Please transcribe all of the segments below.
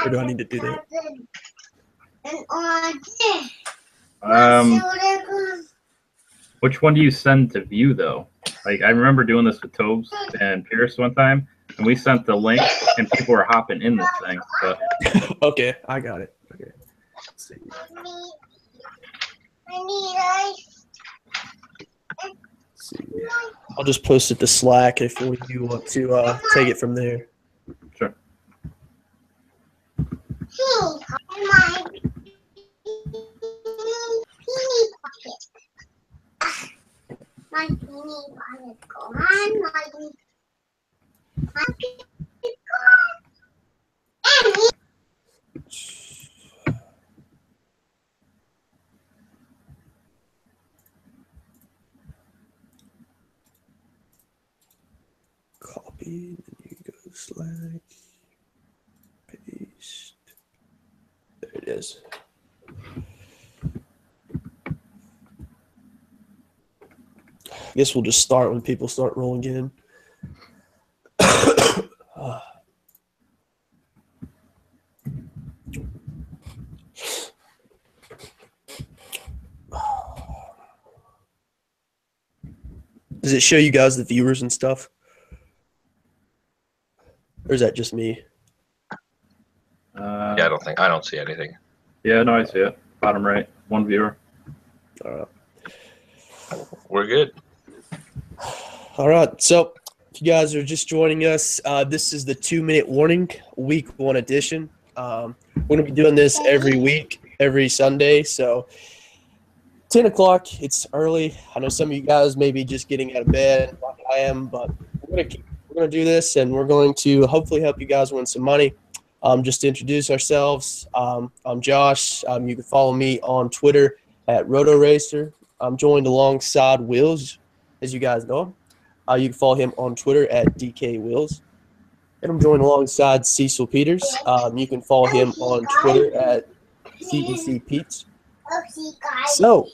Or do I need to do that? Which one do you send to view, though? Like, I remember doing this with Tobes and Pierce one time, and we sent the link, and people were hopping in this thing. But okay, I got it. Okay. Let's see. Let's see. I'll just post it to Slack if you want to take it from there. Sure. My teeny pocket gone. My Copy, then you go to Slack, paste. There it is. I guess we'll just start when people start rolling in. Does it show you guys the viewers and stuff? Or is that just me? Yeah, I don't see anything. Yeah, no, I see it. Bottom right, one viewer. All right. We're good. All right. So if you guys are just joining us, this is the 2-minute warning, week 1 edition. We're going to be doing this every week, every Sunday. So 10 o'clock, it's early. I know some of you guys may be just getting out of bed like I am, but we're going to do this, and we're going to hopefully help you guys win some money. Just to introduce ourselves, I'm Josh. You can follow me on Twitter at RotoRacer. I'm joined alongside Wills, as you guys know him. You can follow him on Twitter at DK Wills. And I'm joined alongside Cecil Peters. You can follow him on Twitter at CEC Pete's. So,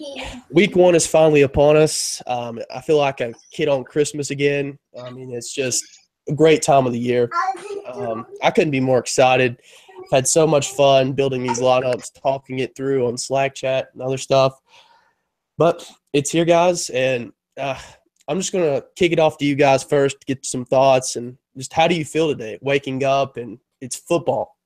week 1 is finally upon us. I feel like a kid on Christmas again. I mean, it's just a great time of the year. I couldn't be more excited. I've had so much fun building these lineups, talking it through on Slack chat and other stuff. But it's here, guys, and I'm just going to kick it off to you guys first to get some thoughts. And just how do you feel today, waking up and it's football?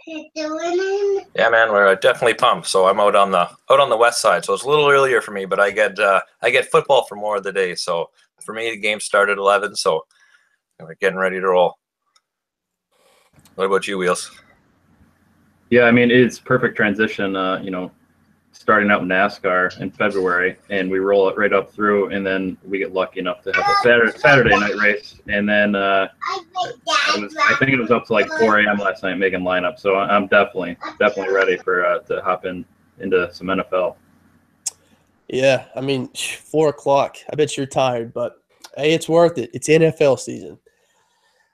Yeah, man, we're definitely pumped. So I'm out on the west side, so it's a little earlier for me, but I get football for more of the day. So for me, the game started at 11, so we're getting ready to roll. What about you, Wheels? Yeah, I mean, it's perfect transition, starting out in NASCAR in February, and we roll it right up through, and then we get lucky enough to have a Saturday night race, and then I think it was up to like 4 a.m. last night making lineup, so I'm definitely ready for to hop into some NFL. Yeah, I mean, 4 o'clock. I bet you're tired, but hey, it's worth it. It's NFL season.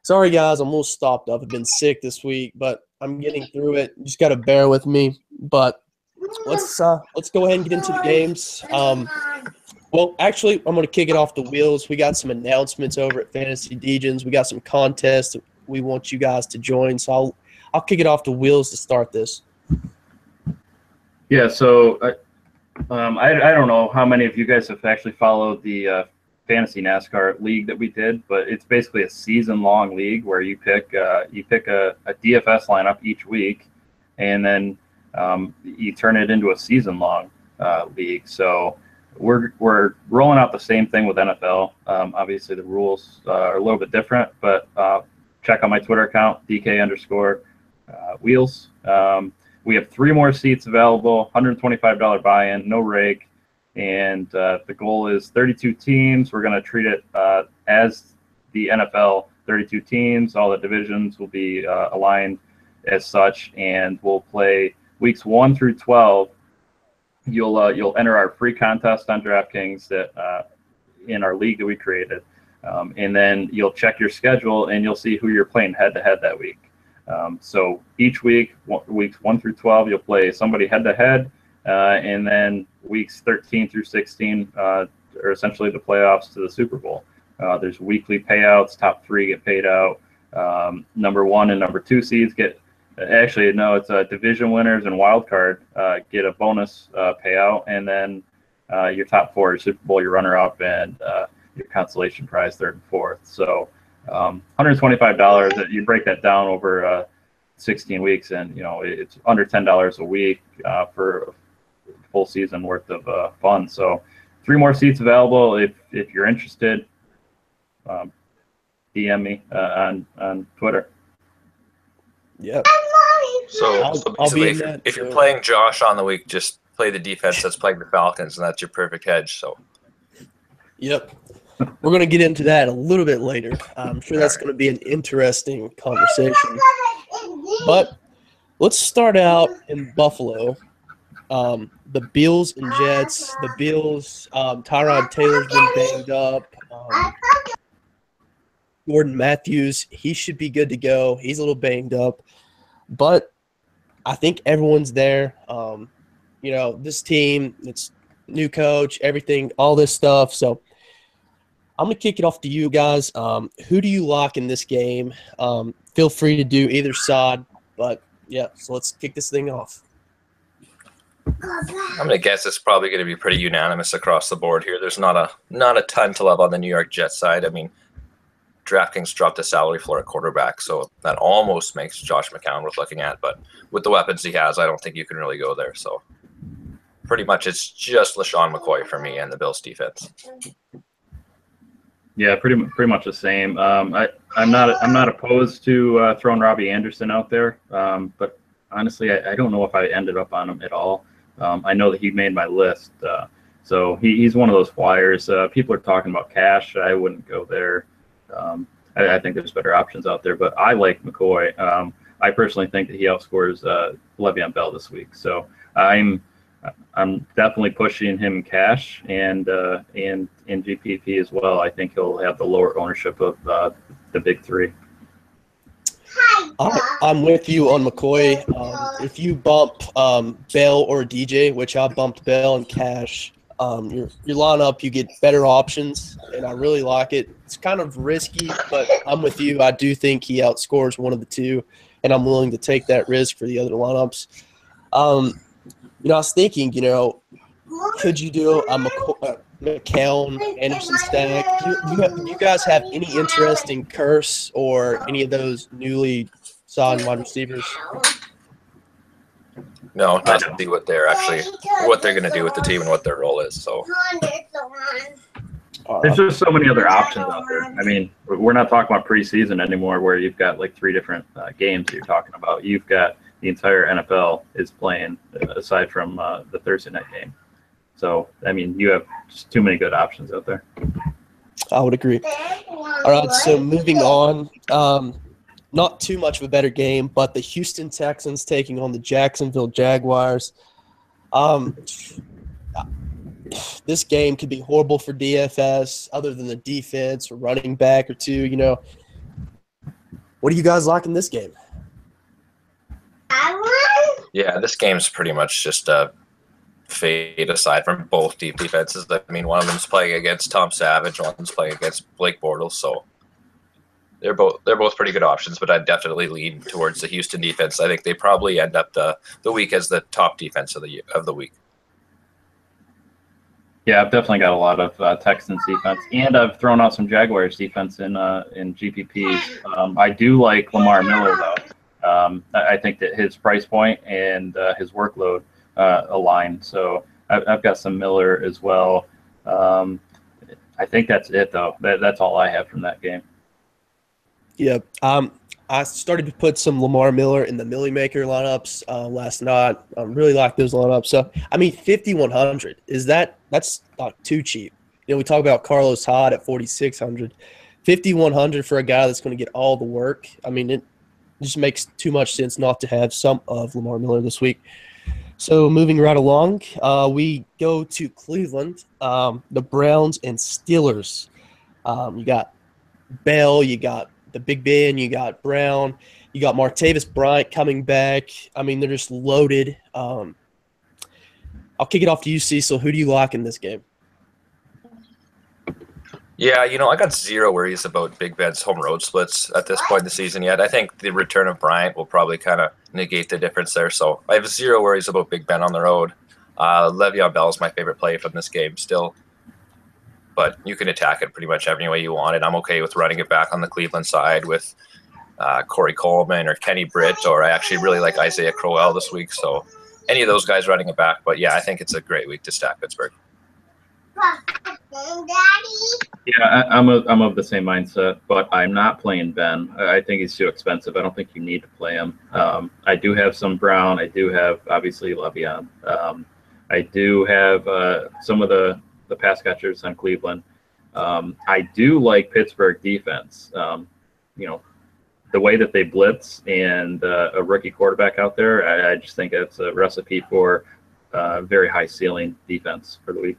Sorry, guys, I'm a little stopped up. I've been sick this week, but I'm getting through it. You just got to bear with me. But let's go ahead and get into the games. Well, actually, I'm going to kick it off the wheels. We got some announcements over at FantasyDegens. We got some contests that we want you guys to join. So I'll kick it off the wheels to start this. Yeah, so I don't know how many of you guys have actually followed the Fantasy NASCAR league that we did, but it's basically a season-long league where you pick a DFS lineup each week, and then you turn it into a season-long league. So we're rolling out the same thing with NFL. Obviously, the rules are a little bit different, but check out my Twitter account, DK_Wheels. We have 3 more seats available, $125 buy-in, no rake, and the goal is 32 teams. We're going to treat it as the NFL, 32 teams. All the divisions will be aligned as such, and we'll play weeks 1 through 12. You'll enter our free contest on DraftKings that in our league that we created, and then you'll check your schedule and you'll see who you're playing head-to-head that week. So each week, weeks 1 through 12, you'll play somebody head-to-head, and then weeks 13 through 16 are essentially the playoffs to the Super Bowl. There's weekly payouts. Top 3 get paid out. Number 1 and number 2 seeds get actually no, it's division winners and wild card get a bonus payout, and then your top 4 is Super Bowl, your runner up, and your consolation prize 3rd and 4th. So $125. You break that down over 16 weeks, and it's under $10 a week for a full season worth of fun. So 3 more seats available if you're interested. DM me on Twitter. Yep. So I'll be in basically, that, if you're so- playing Josh on the week, just play the defense that's playing the Falcons, and that's your perfect hedge. So Yep. We're going to get into that a little bit later. I'm sure that's going to be an interesting conversation. But let's start out in Buffalo. The Bills and Jets. The Bills, Tyrod Taylor's been banged up. Jordan Matthews, he should be good to go. He's a little banged up. But I think everyone's there. This team, it's new coach, everything, all this stuff. So I'm going to kick it off to you guys. Who do you lock in this game? Feel free to do either side. But, yeah, so let's kick this thing off. I'm going to guess it's probably going to be pretty unanimous across the board here. There's not a ton to love on the New York Jets side. I mean, DraftKings dropped the salary floor at quarterback, so that almost makes Josh McCown worth looking at. But with the weapons he has, I don't think you can really go there. So pretty much it's just LaShawn McCoy for me and the Bills defense. Yeah, pretty much the same. I'm not opposed to throwing Robbie Anderson out there, but honestly, I don't know if I ended up on him at all. I know that he made my list, so he's one of those flyers. People are talking about cash. I wouldn't go there. I think there's better options out there, but I like McCoy. I personally think that he outscores Le'Veon Bell this week, so I'm definitely pushing him cash and in GPP as well. I think he'll have the lower ownership of the big 3. I'm with you on McCoy. If you bump Bell or DJ, which I bumped Bell and cash, your lineup, you get better options, and I really like it. It's kind of risky, but I'm with you. I do think he outscores one of the 2, and I'm willing to take that risk for the other lineups. I was thinking, could you do a McCown, Anderson stack? Do you guys have any interest in Curse or any of those newly signed wide receivers? No, not to see what they're going to do with the team and what their role is. So there's just so many other options out there. I mean, we're not talking about preseason anymore, where you've got like 3 different games that you're talking about. You've got the entire NFL is playing aside from the Thursday night game. So, I mean, you have just too many good options out there. I would agree. All right, so moving on. Not too much of a better game, but the Houston Texans taking on the Jacksonville Jaguars. This game could be horrible for DFS other than the defense or running back or 2, What do you guys like in this game? yeah, this game's pretty much just a fade aside from both deep defenses. I mean, one of them's playing against Tom Savage, one's playing against Blake Bortles, so they're both pretty good options, but I'd definitely lean towards the Houston defense. I think they probably end up the week as the top defense of the week. Yeah, I've definitely got a lot of Texans defense, and I've thrown out some Jaguars defense in GPPs. I do like Lamar Miller though. I think that his price point and his workload align. So I've got some Miller as well. I think that's it though. That's all I have from that game. Yeah, I started to put some Lamar Miller in the Millie Maker lineups last night. I really like those lineups. So, I mean, 5,100 that's not too cheap. We talk about Carlos Hyde at 4,600. 5,100 for a guy that's going to get all the work. I mean, it just makes too much sense not to have some of Lamar Miller this week. So, moving right along, we go to Cleveland, the Browns and Steelers. You got Bell, you got the Big Ben, you got Brown, you got Martavis Bryant coming back. I mean, they're just loaded. I'll kick it off to you, Cecil. Who do you like in this game? Yeah, I got zero worries about Big Ben's home road splits at this point in the season yet. I think the return of Bryant will probably kind of negate the difference there. So I have zero worries about Big Ben on the road. Le'Veon Bell is my favorite play from this game still. But you can attack it pretty much every way you want it. I'm okay with running it back on the Cleveland side with Corey Coleman or Kenny Britt, or I actually really like Isaiah Crowell this week. So any of those guys running it back. But yeah, I think it's a great week to stack Pittsburgh. Yeah, I'm of the same mindset, but I'm not playing Ben. I think he's too expensive. I don't think you need to play him. I do have some Brown. I do have obviously Le'Veon. I do have some of the pass catchers on Cleveland. I do like Pittsburgh defense. The way that they blitz and a rookie quarterback out there, I just think it's a recipe for very high ceiling defense for the week.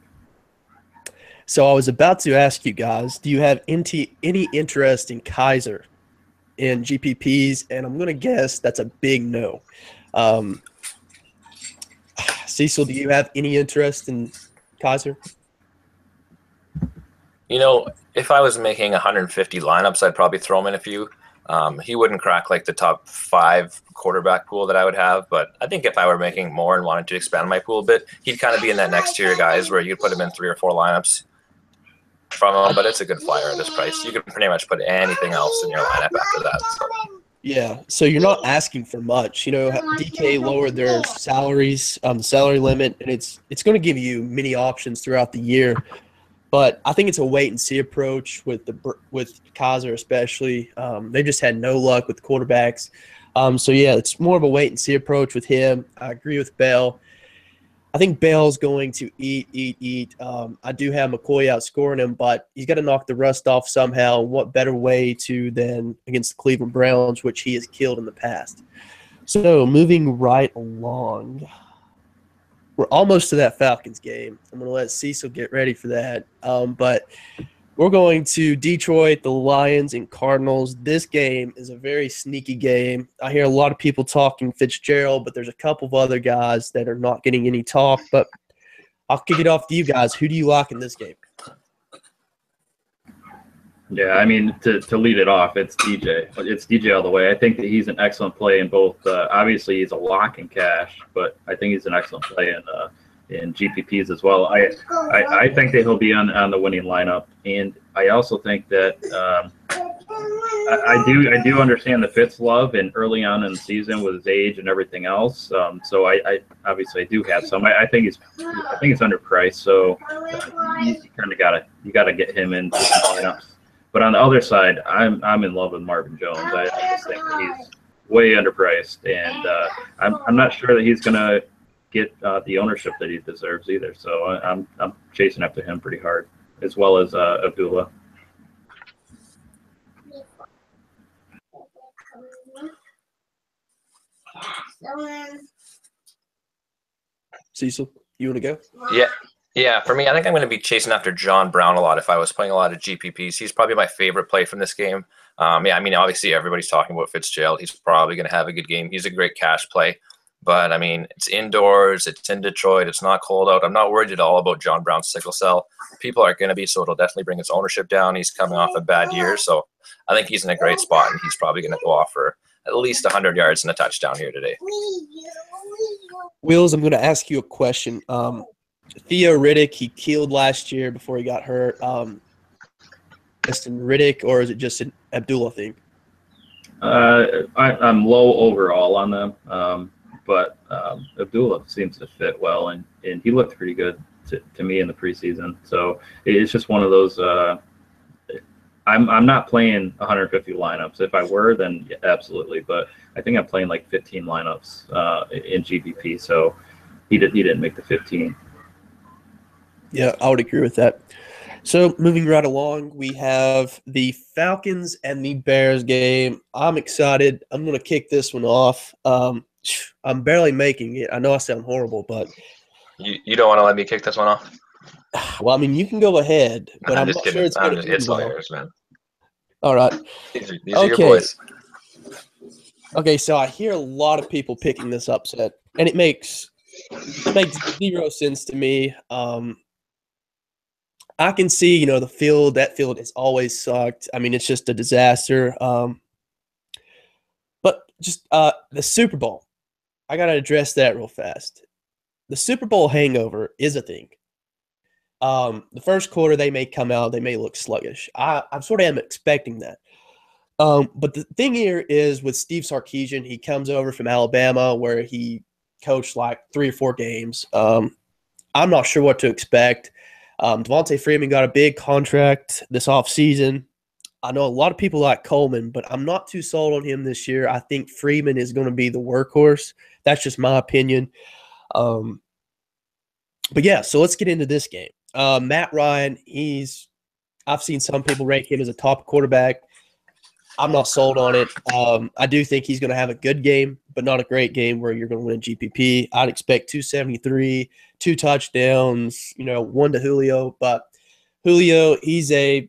So I was about to ask you guys, do you have any interest in Kaiser in GPPs? And I'm going to guess that's a big no. Cecil, do you have any interest in Kaiser? If I was making 150 lineups, I'd probably throw him in a few. He wouldn't crack like the top 5 quarterback pool that I would have, but I think if I were making more and wanted to expand my pool a bit, he'd kind of be in that next tier guys where you could put him in 3 or 4 lineups from him, but it's a good flyer at this price. You can pretty much put anything else in your lineup after that. So. Yeah, so you're not asking for much. DK lowered their salaries, the salary limit, and it's going to give you many options throughout the year. But I think it's a wait and see approach with Kaiser especially. They just had no luck with quarterbacks. So yeah, it's more of a wait and see approach with him. I agree with Bell. I think Bell's going to eat. I do have McCoy outscoring him, but he's got to knock the rust off somehow. What better way than against the Cleveland Browns, which he has killed in the past. So moving right along. We're almost to that Falcons game. I'm going to let Cecil get ready for that. But we're going to Detroit, the Lions, and Cardinals. This game is a very sneaky game. I hear a lot of people talking Fitzgerald, but there's a couple of other guys that are not getting any talk. But I'll kick it off to you guys. Who do you like in this game? Yeah, I mean, to lead it off, it's DJ. It's DJ all the way. I think that he's an excellent play in both. Obviously, he's a lock in cash, but I think he's an excellent play in GPPs as well. I think that he'll be on the winning lineup, and I also think that I do understand the Fitz love, and early on in the season with his age and everything else. So I obviously I do have some. I think he's underpriced, so you kind of gotta get him in lineups. But on the other side, I'm in love with Marvin Jones. I just think that he's way underpriced, and I'm not sure that he's going to get the ownership that he deserves either. So I'm chasing after him pretty hard, as well as Abdullah. Cecil, you want to go? Yeah, for me, I think I'm going to be chasing after John Brown a lot if I was playing a lot of GPPs. He's probably my favorite play from this game. I mean, obviously everybody's talking about Fitzgerald. He's probably going to have a good game. He's a great cash play. But, I mean, it's indoors. It's in Detroit. It's not cold out. I'm not worried at all about John Brown's sickle cell. People are going to be, so it'll definitely bring his ownership down. He's coming off a bad year, so I think he's in a great spot, and he's probably going to go off for at least 100 yards and a touchdown here today. Wills, I'm going to ask you a question. Theo Riddick, he killed last year before he got hurt. Justin Riddick, or is it just an Abdullah thing? I'm low overall on them, but Abdullah seems to fit well, and he looked pretty good to me in the preseason. So it's just one of those. I'm not playing 150 lineups. If I were, then yeah, absolutely. But I think I'm playing like 15 lineups in GPP. So he didn't make the 15. Yeah, I would agree with that. So moving right along, we have the Falcons and the Bears game. I'm excited. I'm going to kick this one off. I'm barely making it. I know I sound horrible, but you don't want to let me kick this one off? Well, I mean, you can go ahead, but I'm just not kidding. sure it's going to It's hilarious, man. All right. These are your boys. Okay, so I hear a lot of people picking this upset, and it makes zero sense to me. I can see, the field, that field has always sucked. I mean, it's just a disaster. But just the Super Bowl, I got to address that real fast. The Super Bowl hangover is a thing. The first quarter, they may come out, they may look sluggish. I sort of am expecting that. But the thing here is with Steve Sarkisian, he comes over from Alabama where he coached like 3 or 4 games. I'm not sure what to expect. Devontae Freeman got a big contract this offseason. I know a lot of people like Coleman, but I'm not too sold on him this year. I think Freeman is going to be the workhorse. That's just my opinion. But yeah, so let's get into this game. Matt Ryan, I've seen some people rank him as a top quarterback. I'm not sold on it. I do think he's going to have a good game, but not a great game where you're going to win a GPP. I'd expect 273, 2 touchdowns, 1 to Julio. But Julio, he's a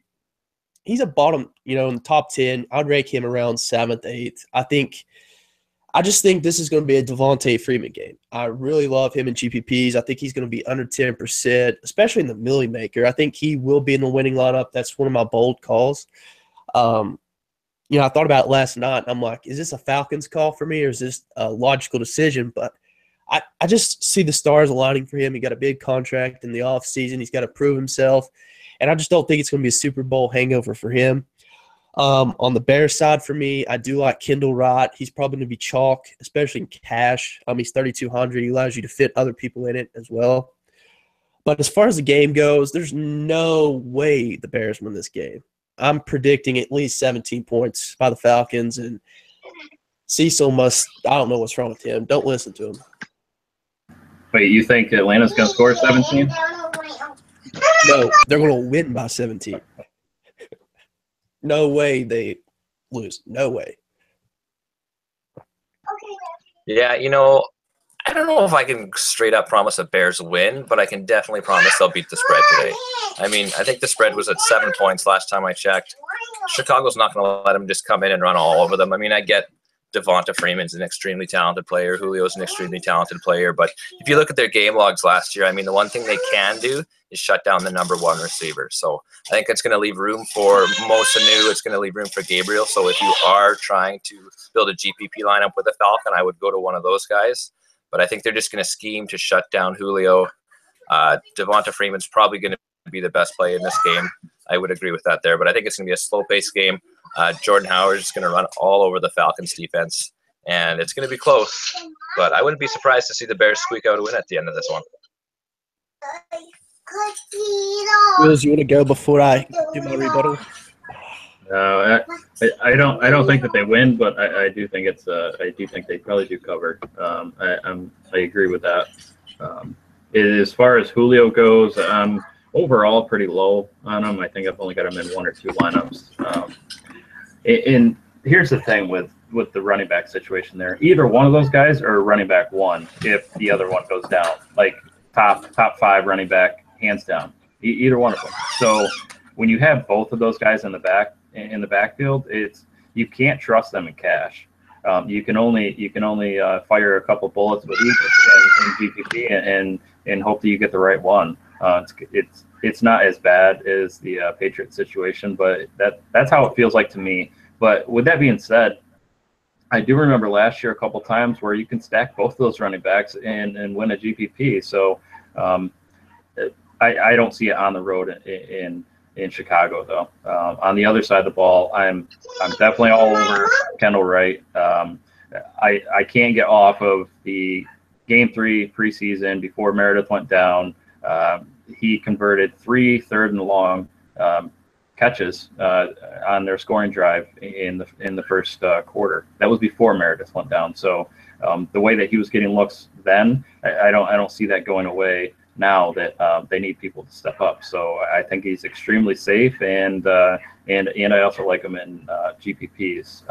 bottom, in the top 10. I'd rank him around 7th, 8th. I just think this is going to be a Devontae Freeman game. I really love him in GPPs. I think he's going to be under 10%, especially in the Millie Maker. I think he will be in the winning lineup. That's one of my bold calls. I thought about it last night. I'm like, is this a Falcons call for me or is this a logical decision? But I just see the stars aligning for him. He got a big contract in the offseason. He's got to prove himself. And I just don't think it's going to be a Super Bowl hangover for him. On the Bears side for me, I do like Kendall Wright. He's probably going to be chalk, especially in cash. He's 3,200. He allows you to fit other people in it as well. But as far as the game goes, there's no way the Bears win this game. I'm predicting at least 17 points by the Falcons, and Cecil I don't know what's wrong with him. Don't listen to him. Wait, you think Atlanta's going to score 17? No, they're going to win by 17. No way they lose. No way. Yeah, I don't know if I can straight up promise a Bears win, but I can definitely promise they'll beat the spread today. I mean, I think the spread was at 7 points last time I checked. Chicago's not going to let them just come in and run all over them. I mean, I get Devonta Freeman's an extremely talented player. Julio's an extremely talented player. But if you look at their game logs last year, I mean, the one thing they can do is shut down the number 1 receiver. So I think it's going to leave room for Mo Sanu. It's going to leave room for Gabriel. So if you are trying to build a GPP lineup with a Falcon, I would go to one of those guys. But I think they're just going to scheme to shut down Julio. Devonta Freeman's probably going to be the best play in this game. I would agree with that there. But I think it's going to be a slow-paced game. Jordan Howard is going to run all over the Falcons defense, and it's going to be close. But I wouldn't be surprised to see the Bears squeak out a win at the end of this one. Wills, you want to go before I do my rebuttal? No, I don't think that they win, but I do think I do think they probably do cover. I agree with that. As far as Julio goes, overall pretty low on him. I think I've only got him in 1 or 2 lineups. And here's the thing with the running back situation there. Either one of those guys are running back 1 if the other one goes down. Like top 5 running back, hands down. Either one of them. So when you have both of those guys in the backfield, you can't trust them in cash. You can only fire a couple bullets with each in GPP and hope that you get the right one. It's not as bad as the Patriots situation, but that's how it feels like to me. But with that being said, I do remember last year a couple times where you can stack both of those running backs and win a GPP. So I don't see it on the road in Chicago though. On the other side of the ball, I'm definitely all over Kendall Wright. I can't get off of the Game 3 preseason before Meredith went down. He converted 3 third and long catches on their scoring drive in the first quarter. That was before Meredith went down. So the way that he was getting looks then, I don't see that going away now that they need people to step up. So I think he's extremely safe, and I also like him in GPPs.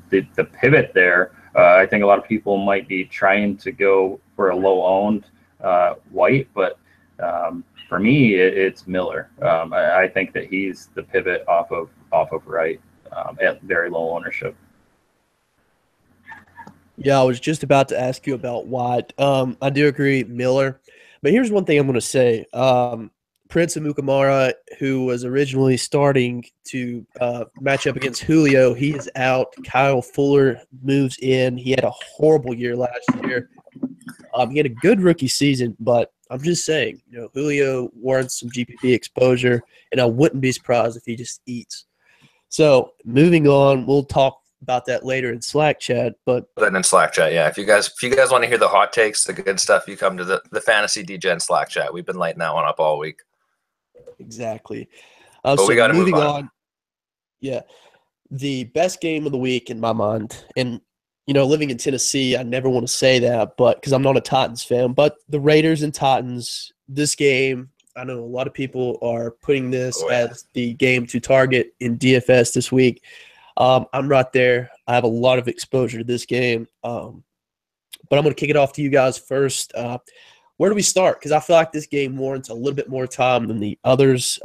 The pivot there, I think a lot of people might be trying to go for a low-owned White, but for me, it's Miller. I think that he's the pivot off of Wright at very low ownership. Yeah, I was just about to ask you about White. I do agree, Miller. But here's one thing I'm going to say. Prince Amukamara, who was originally starting to match up against Julio, he is out. Kyle Fuller moves in. He had a horrible year last year. He had a good rookie season, but I'm just saying, Julio warrants some GPP exposure, and I wouldn't be surprised if he just eats. So moving on, we'll talk about that later in Slack chat. But then in Slack chat, yeah. If you guys want to hear the hot takes, the good stuff, you come to the FantasyDegens Slack chat. We've been lighting that one up all week. Exactly. But so we got to move moving on. Yeah, the best game of the week in my mind, and living in Tennessee, I never want to say that, but because I'm not a Titans fan, but the Raiders and Titans, this game, I know a lot of people are putting this as the game to target in DFS this week. I'm right there. I have a lot of exposure to this game, but I'm going to kick it off to you guys first. Where do we start? Because I feel like this game warrants a little bit more time than the others.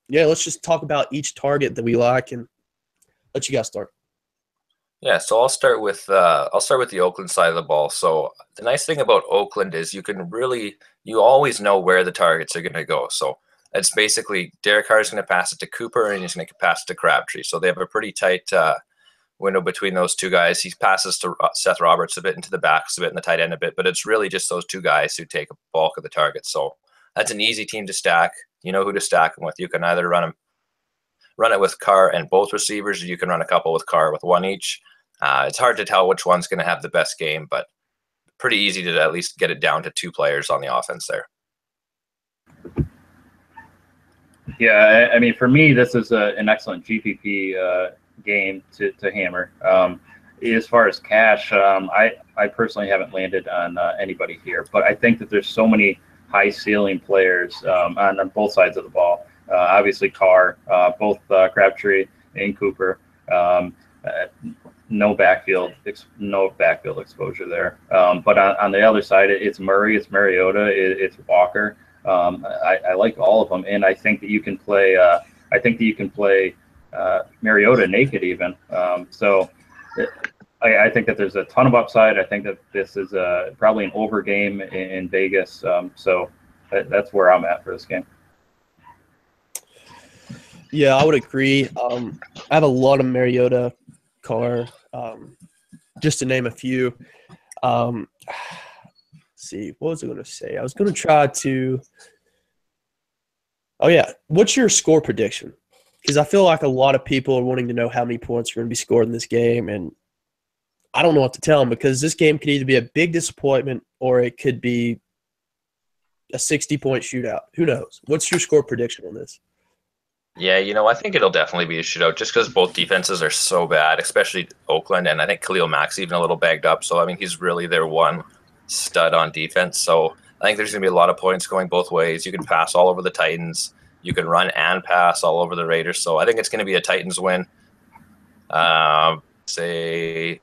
Let's just talk about each target that we like and let you guys start. Yeah, so I'll start with the Oakland side of the ball. So the nice thing about Oakland is you always know where the targets are going to go. So it's basically Derek Carr is going to pass it to Cooper and he's going to pass it to Crabtree. So they have a pretty tight window between those two guys. He passes to Seth Roberts a bit, into the backs a bit, and the tight end a bit, but it's really just those two guys who take a bulk of the targets. So that's an easy team to stack. You know who to stack them with. You can either run it with Carr and both receivers, or you can run a couple with Carr with one each. It's hard to tell which one's going to have the best game, but pretty easy to at least get it down to two players on the offense there. Yeah, I mean, for me, this is an excellent GPP game to hammer. As far as cash, I personally haven't landed on anybody here, but I think that there's so many high ceiling players on both sides of the ball. Obviously, Carr, both Crabtree and Cooper. No backfield exposure there. But on the other side, it's Murray, it's Mariota, it's Walker. I like all of them, and I think that you can play. Mariota naked even. I think that there's a ton of upside. I think that this is probably an over game in Vegas. So that's where I'm at for this game. Yeah, I would agree. I have a lot of Mariota, Carr, just to name a few. Let's see, what was I going to say? I was going to try to – oh, yeah. What's your score prediction? Because I feel like a lot of people are wanting to know how many points are going to be scored in this game, and I don't know what to tell them because this game could either be a big disappointment or it could be a 60-point shootout. Who knows? What's your score prediction on this? Yeah, I think it'll definitely be a shootout just because both defenses are so bad, especially Oakland, and I think Khalil Mack's even a little bagged up. So, I mean, he's really their one stud on defense. So, I think there's going to be a lot of points going both ways. You can pass all over the Titans. You can run and pass all over the Raiders. So, I think it's going to be a Titans win. Say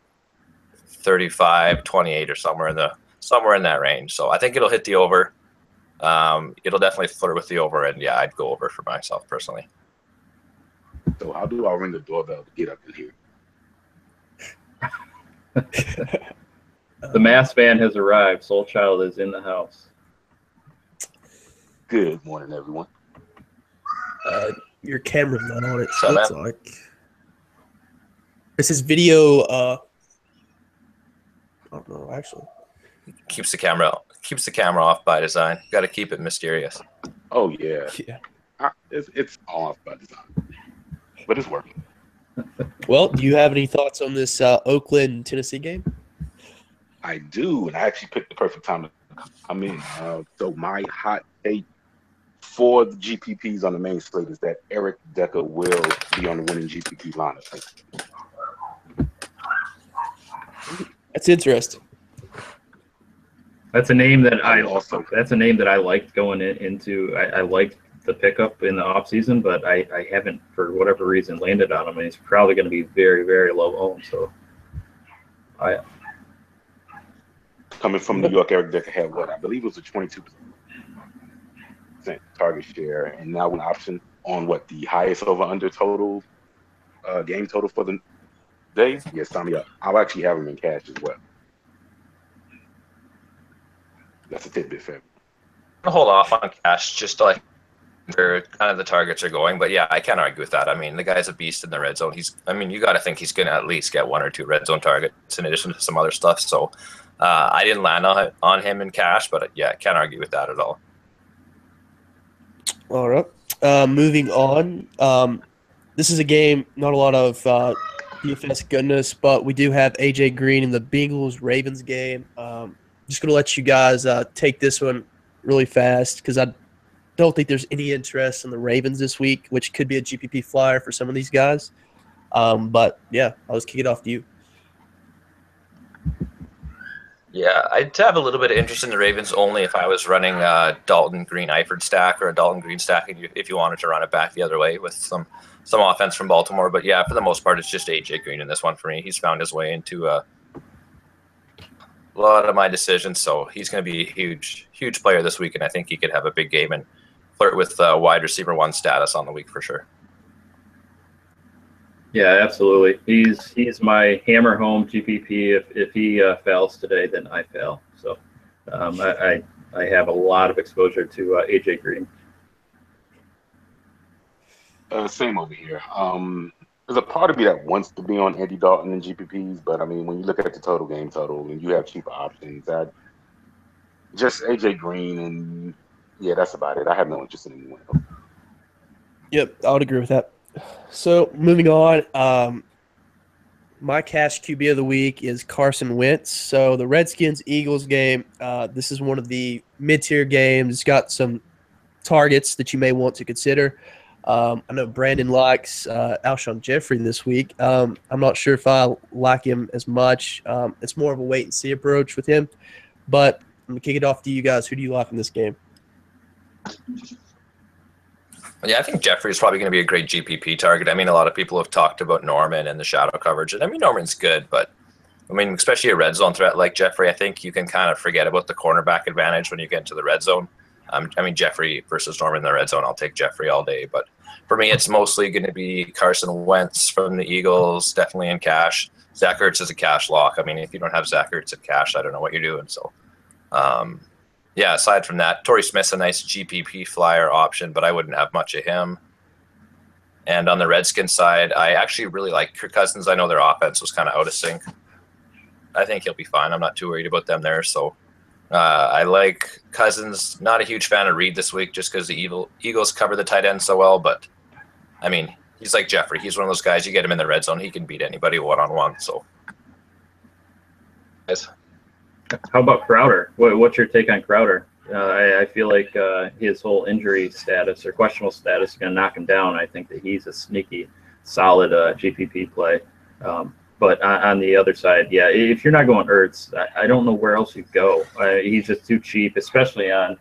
35-28 or somewhere in that range. So, I think it'll hit the over. It'll definitely flirt with the over, and yeah, I'd go over for myself personally. So how do I ring the doorbell to get up in here? The mass van has arrived. Soul Child is in the house. Good morning, everyone. Your camera's not on it, so it's like this is video. I don't know, actually. Keeps the camera off by design. Got to keep it mysterious. Oh yeah. Yeah. It's off by design, but it's working. Well, do you have any thoughts on this Oakland Tennessee game? I do, and I actually picked the perfect time to come in. So my hot take for the GPPs on the main slate is that Eric Decker will be on the winning GPP lineup. That's interesting. That's a name that I liked going into. I liked the pickup in the offseason, but I haven't, for whatever reason, landed on him, and he's probably going to be very, very low owned. So, coming from New York, Eric Decker had what I believe was a 22% target share, and now an option on what the highest over/under total game total for the day. Yes, sign me up. I'll actually have him in cash as well. That's a tidbit for him. to hold off on cash just to like where kind of the targets are going. But yeah, I can't argue with that. I mean, the guy's a beast in the red zone. You got to think he's going to at least get 1 or 2 red zone targets in addition to some other stuff. So I didn't land on him in cash, but yeah, I can't argue with that at all. All right. Moving on. This is a game, not a lot of defense goodness, but we do have A.J. Green in the Bengals-Ravens game. Just going to let you guys take this one really fast because I don't think there's any interest in the Ravens this week, which could be a GPP flyer for some of these guys. But, yeah, I'll just kick it off to you. Yeah, I'd have a little bit of interest in the Ravens only if I was running a Dalton Green-Eifert stack or a Dalton Green stack if you wanted to run it back the other way with some offense from Baltimore. But, yeah, for the most part, it's just A.J. Green in this one for me. He's found his way into a lot of my decisions, so he's going to be a huge player this week, and I think he could have a big game and flirt with wide receiver 1 status on the week for sure. Yeah, absolutely. He's my hammer home GPP. If he fails today, then I fail. So I have a lot of exposure to AJ Green. Same over here. There's a part of me that wants to be on Andy Dalton and GPPs, but I mean, when you look at the total game total and you have cheaper options, just AJ Green, and yeah, that's about it. I have no interest in anyone else. Yep, I would agree with that. So moving on, my cash QB of the week is Carson Wentz. So the Redskins-Eagles game, this is one of the mid-tier games. It's got some targets that you may want to consider. I know Brandon likes Alshon Jeffrey this week. I'm not sure if I like him as much. It's more of a wait-and-see approach with him. But I'm going to kick it off to you guys. Who do you like in this game? Yeah, I think Jeffrey's probably going to be a great GPP target. I mean, a lot of people have talked about Norman and the shadow coverage. And I mean, Norman's good, but I mean, especially a red zone threat like Jeffrey, I think you can kind of forget about the cornerback advantage when you get into the red zone. I mean, Jeffrey versus Norman in the red zone, I'll take Jeffrey all day. But for me, it's mostly going to be Carson Wentz from the Eagles, definitely in cash. Zach Ertz is a cash lock. I mean, if you don't have Zach Ertz in cash, I don't know what you're doing. So, yeah, aside from that, Torrey Smith's a nice GPP flyer option, but I wouldn't have much of him. And on the Redskins side, I actually really like Kirk Cousins. I know their offense was kind of out of sync. I think he'll be fine. I'm not too worried about them there. So I like Cousins. Not a huge fan of Reed this week just because the Eagles cover the tight end so well. But, I mean, he's like Jeffrey. He's one of those guys, you get him in the red zone, he can beat anybody one-on-one. So, guys. How about Crowder? What's your take on Crowder? I feel like his whole injury status or questionable status is going to knock him down. I think that he's a sneaky, solid GPP play. But on the other side, yeah, if you're not going Ertz, I don't know where else you go. He's just too cheap, especially on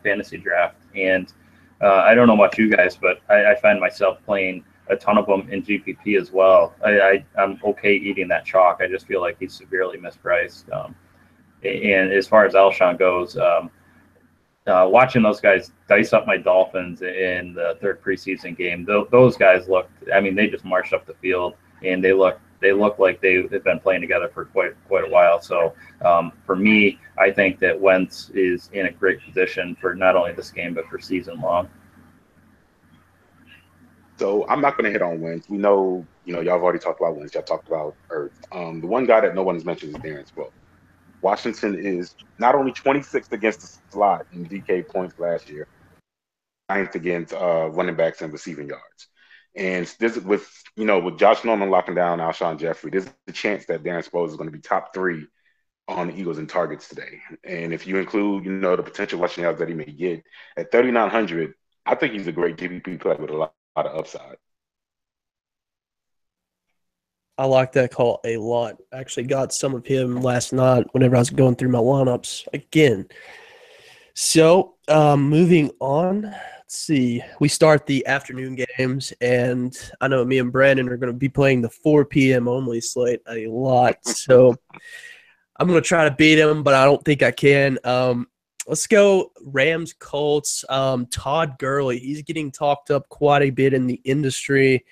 fantasy draft. And I don't know about you guys, but I find myself playing a ton of them in GPP as well. I'm okay eating that chalk. I just feel like he's severely mispriced. And as far as Alshon goes, watching those guys dice up my Dolphins in the third preseason game, those guys looked, I mean, they just marched up the field, and they look like they've been playing together for quite a while. So for me, I think that Wentz is in a great position for not only this game, but for season long. So I'm not going to hit on Wentz. We know, y'all have already talked about Wentz. Y'all talked about Ertz. The one guy that no one has mentioned is Darren Sproles. Washington is not only 26th against the slot in DK points last year, 9th against running backs and receiving yards. And this with Josh Norman locking down Alshon Jeffrey, there's a chance that Darren Sproles is going to be top 3 on the Eagles in targets today. And if you include, the potential rushing yards that he may get at 3,900, I think he's a great GPP play with a lot of upside. I like that call a lot. I actually got some of him last night whenever I was going through my lineups again. So moving on, let's see. We start the afternoon games, and I know me and Brandon are going to be playing the 4 p.m. only slate a lot. So I'm going to try to beat him, but I don't think I can. Let's go Rams Colts. Todd Gurley, he's getting talked up quite a bit in the industry.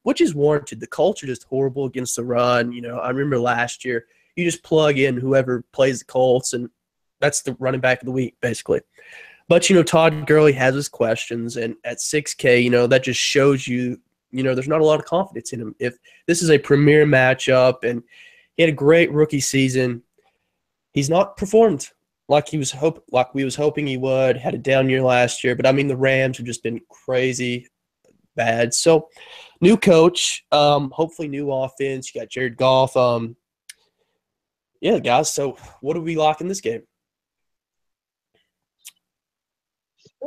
Which is warranted. The Colts are just horrible against the run. I remember last year, you just plug in whoever plays the Colts, and that's the running back of the week, basically. But, Todd Gurley has his questions, and at 6K, that just shows you, there's not a lot of confidence in him. If this is a premier matchup and he had a great rookie season, he's not performed like we was hoping he would. Had a down year last year, but the Rams have just been crazy bad. So, new coach, hopefully new offense. You got Jared Goff. Yeah, guys. So, what do we lock in this game?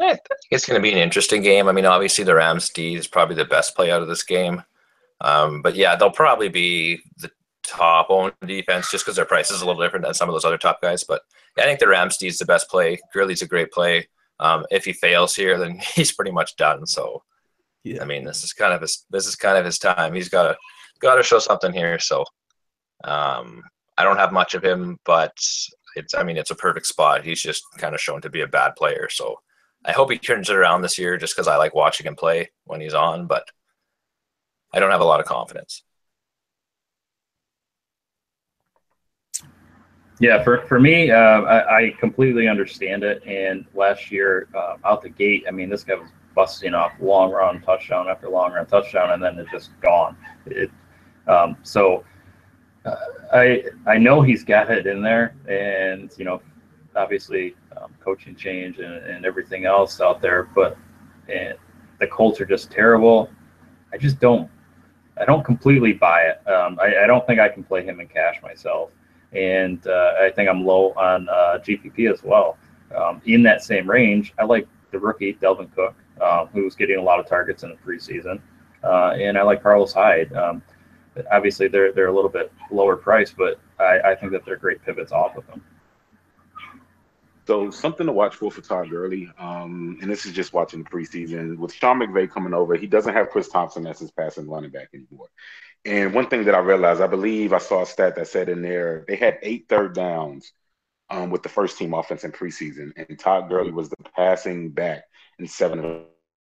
I think it's going to be an interesting game. Obviously the Rams D is probably the best play out of this game. But yeah, they'll probably be the top owned defense just because their price is a little different than some of those other top guys. But yeah, I think the Rams D is the best play. Gurley's a great play. If he fails here, then he's pretty much done. So, yeah. This is kind of his time. He's got to show something here. So, I don't have much of him, but it's a perfect spot. He's just kind of shown to be a bad player. So, I hope he turns it around this year just because I like watching him play when he's on, but I don't have a lot of confidence. Yeah, for me, I completely understand it. And last year, out the gate, this guy was busting off long run touchdown after long run touchdown, and then it's just gone. I know he's got it in there, and obviously coaching change and everything else out there, but the Colts are just terrible. I don't completely buy it. I don't think I can play him in cash myself. And I think I'm low on GPP as well. In that same range, I like the rookie, Delvin Cook, who's getting a lot of targets in the preseason. And I like Carlos Hyde. Obviously, they're a little bit lower price, but I think that they're great pivots off of them. So something to watch for Todd Gurley, and this is just watching the preseason. With Sean McVay coming over, he doesn't have Chris Thompson as his passing running back anymore. And one thing that I realized, I believe I saw a stat that said in there, they had 8 third downs with the first team offense in preseason, and Todd Gurley was the passing back in 7 of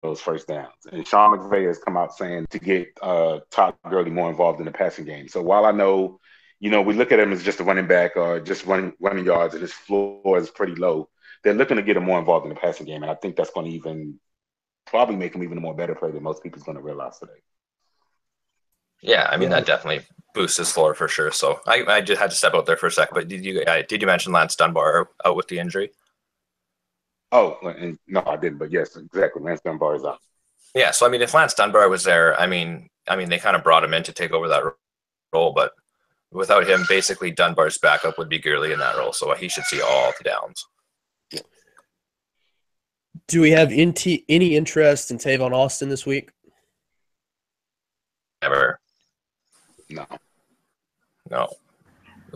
those first downs. And Sean McVay has come out saying to get Todd Gurley more involved in the passing game. So while I know, we look at him as just a running back or just running yards, and his floor is pretty low, they're looking to get him more involved in the passing game. And I think that's going to even probably make him even a more better player than most people's going to realize today. Yeah, that definitely boosts his floor for sure. So I just had to step out there for a second. But did you mention Lance Dunbar out with the injury? Oh, and no, I didn't. But yes, exactly. Lance Dunbar is out. Yeah, so if Lance Dunbar was there, they kind of brought him in to take over that role. But without him, basically Dunbar's backup would be Gurley in that role. So he should see all the downs. Do we have any interest in Tavon Austin this week? Never. No.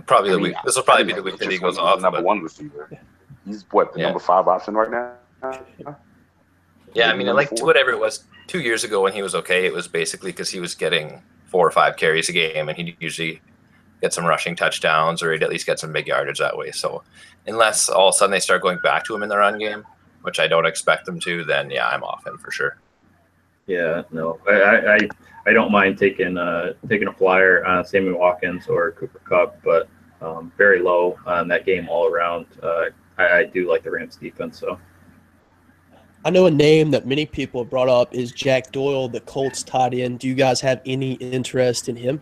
Probably the week. This will probably be the week that he goes off. Number one receiver. He's number 5 option right now. Yeah, whatever it was 2 years ago when he was okay, it was basically because he was getting 4 or 5 carries a game, and he'd usually get some rushing touchdowns, or he'd at least get some big yardage that way. So unless all of a sudden they start going back to him in the run game, which I don't expect them to, then yeah, I'm off him for sure. Yeah, no, I don't mind taking a flyer on Sammy Watkins or Cooper Kupp, but very low on that game all around. I do like the Rams defense. So I know a name that many people have brought up is Jack Doyle, the Colts tight end. Do you guys have any interest in him?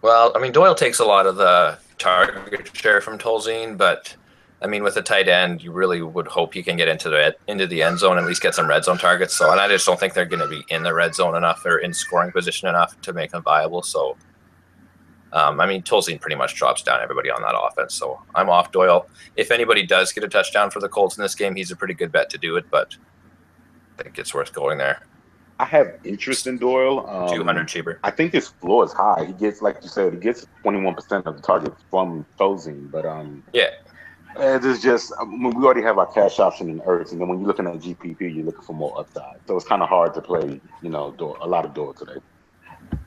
Well, Doyle takes a lot of the target share from Tolzien, but with a tight end, you really would hope he can get into the end zone and at least get some red zone targets. So, and I just don't think they're going to be in the red zone enough or in scoring position enough to make them viable. So, Tolzien pretty much drops down everybody on that offense. So I'm off Doyle. If anybody does get a touchdown for the Colts in this game, he's a pretty good bet to do it, but I think it's worth going there. I have interest in Doyle. 200 cheaper. I think his floor is high. He gets, like you said, 21% of the targets from Tolzien. But yeah. It's just we already have our cash option in Ertz, and then when you're looking at GPP, you're looking for more upside. So it's kind of hard to play, a lot of Doyle today.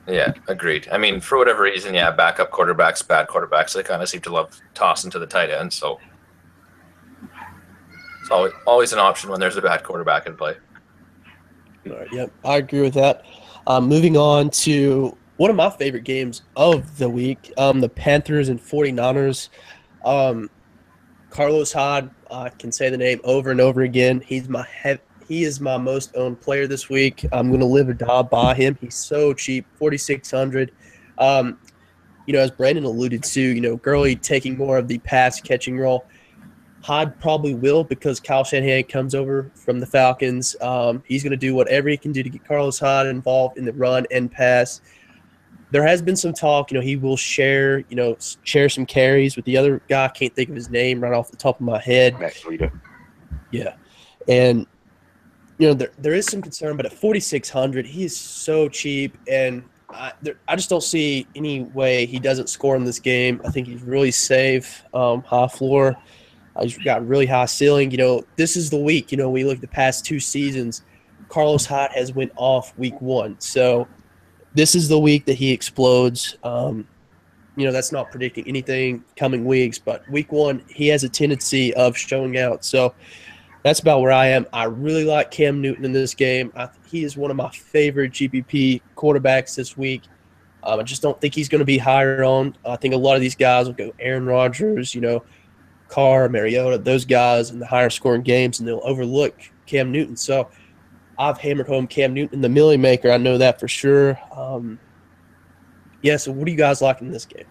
Yeah, agreed. For whatever reason, yeah, backup quarterbacks, bad quarterbacks, they kind of seem to love tossing to the tight end. So it's always an option when there's a bad quarterback in play. All right, yep, I agree with that. Moving on to one of my favorite games of the week, the Panthers and 49ers. Carlos Hyde, I can say the name over and over again. He is my most owned player this week. I'm going to live or die by him. He's so cheap, 4,600. As Brandon alluded to, Gurley taking more of the pass catching role. Hyde probably will because Kyle Shanahan comes over from the Falcons. He's going to do whatever he can do to get Carlos Hyde involved in the run and pass. There has been some talk, he will share some carries with the other guy. I can't think of his name right off the top of my head. Matt Breida. Yeah. And, there is some concern, but at 4,600, he is so cheap. And I just don't see any way he doesn't score in this game. I think he's really safe, high floor. He's got really high ceiling. This is the week. We look at the past 2 seasons, Carlos Hyde has went off week 1. So this is the week that he explodes. That's not predicting anything coming weeks, but week 1, he has a tendency of showing out. So that's about where I am. I really like Cam Newton in this game. He is one of my favorite GPP quarterbacks this week. I just don't think he's going to be higher on. I think a lot of these guys will go Aaron Rodgers, Carr, Mariota, those guys in the higher scoring games, and they'll overlook Cam Newton. So I've hammered home Cam Newton in the Millie Maker. I know that for sure. So what do you guys like in this game?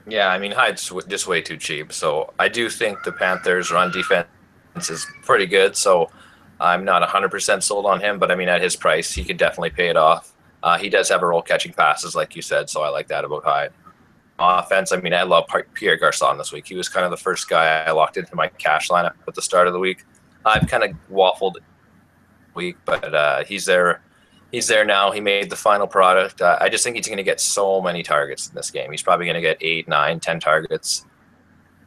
Yeah, I mean, Hyde's just way too cheap. So I do think the Panthers' run defense is pretty good. So I'm not 100% sold on him, but I mean, at his price, he could definitely pay it off. He does have a role catching passes, like you said, so I like that about Hyde. Offense, I mean, I love Pierre Garçon this week. He was kind of the first guy I locked into my cash lineup at the start of the week. I've kind of waffled week, but he's there. He's there now. He made the final product. I just think he's going to get so many targets in this game. He's probably going to get 8, 9, 10 targets.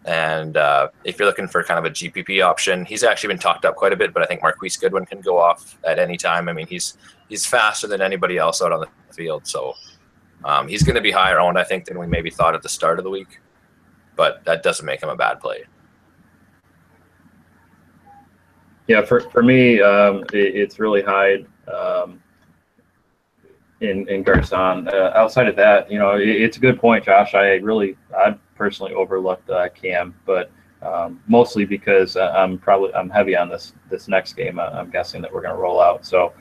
And if you're looking for kind of a GPP option, he's actually been talked up quite a bit, but I think Marquise Goodwin can go off at any time. I mean, he's faster than anybody else out on the field. So he's going to be higher owned, I think, than we maybe thought at the start of the week. But that doesn't make him a bad play. Yeah, for me, it's really Hyde in Garçon. Outside of that, it's a good point, Josh. I personally overlooked Cam, but mostly because I'm heavy on this next game. I'm guessing that we're going to roll out. So